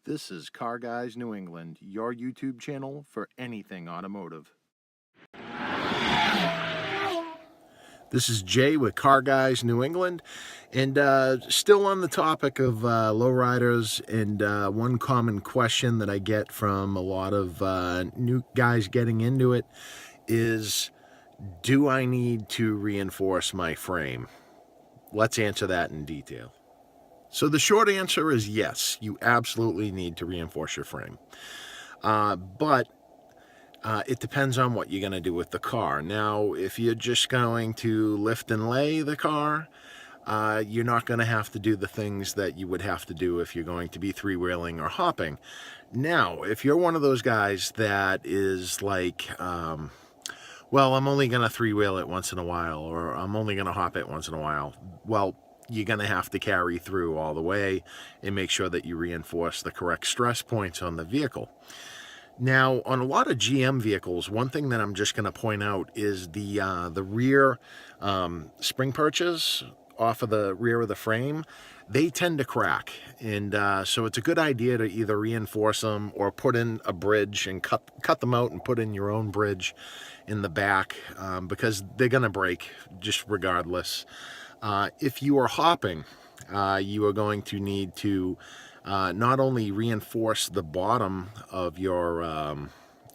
This is Car Guys New England, your YouTube channel for anything automotive. This is Jay with Car Guys New England, and still on the topic of lowriders, and one common question that I get from a lot of new guys getting into it is, do I need to reinforce my frame? Let's answer that in detail. So the short answer is yes, you absolutely need to reinforce your frame. But it depends on what you're going to do with the car. Now, if you're just going to lift and lay the car, you're not going to have to do the things that you would have to do if you're going to be three-wheeling or hopping. Now, if you're one of those guys that is like, well, I'm only going to three-wheel it once in a while, or I'm only going to hop it once in a while, well, you're going to have to carry through all the way and make sure that you reinforce the correct stress points on the vehicle. Now, on a lot of GM vehicles, one thing that I'm just going to point out is the rear spring perches off of the rear of the frame. They tend to crack, and so it's a good idea to either reinforce them or put in a bridge and cut them out and put in your own bridge in the back, because they're going to break just regardless. If you are hopping, you are going to need to not only reinforce the bottom of your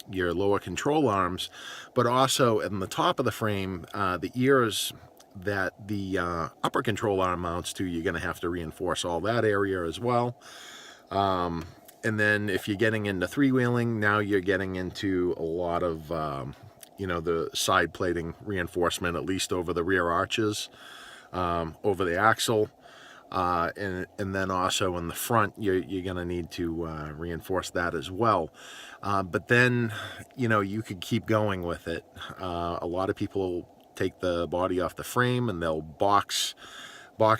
lower control arms, but also in the top of the frame, the ears that the upper control arm mounts to, you're going to have to reinforce all that area as well. And then if you're getting into three-wheeling, now you're getting into a lot of, the side plating reinforcement, at least over the rear arches, over the axle. And then also in the front, you're going to need to reinforce that as well. But then, you could keep going with it. A lot of people take the body off the frame and they'll box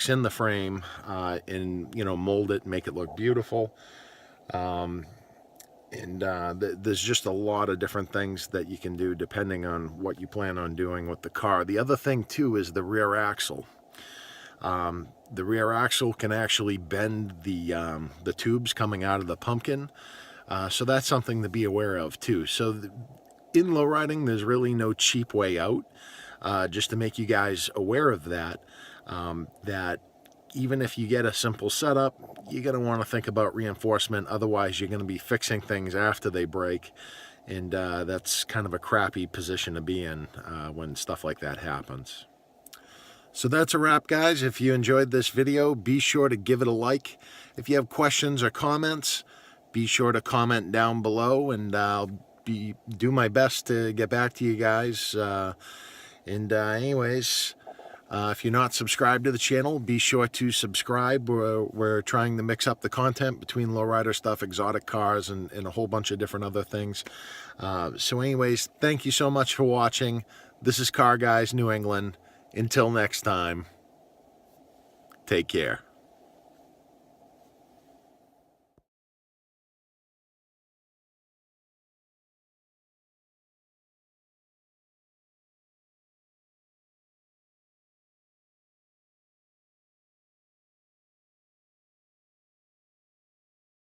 in the frame and, mold it, make it look beautiful. There's just a lot of different things that you can do depending on what you plan on doing with the car. The other thing, too, is the rear axle. The rear axle can actually bend the tubes coming out of the pumpkin, so that's something to be aware of too. So in lowriding, there's really no cheap way out. Just to make you guys aware of that, that even if you get a simple setup, you're going to want to think about reinforcement. Otherwise, you're going to be fixing things after they break, and that's kind of a crappy position to be in when stuff like that happens. So that's a wrap, guys. If you enjoyed this video, be sure to give it a like. If you have questions or comments, be sure to comment down below, and I'll do my best to get back to you guys. Anyways, if you're not subscribed to the channel, be sure to subscribe. We're trying to mix up the content between lowrider stuff, exotic cars, and a whole bunch of different other things. So anyways, thank you so much for watching. This is Car Guys New England. Until next time, take care.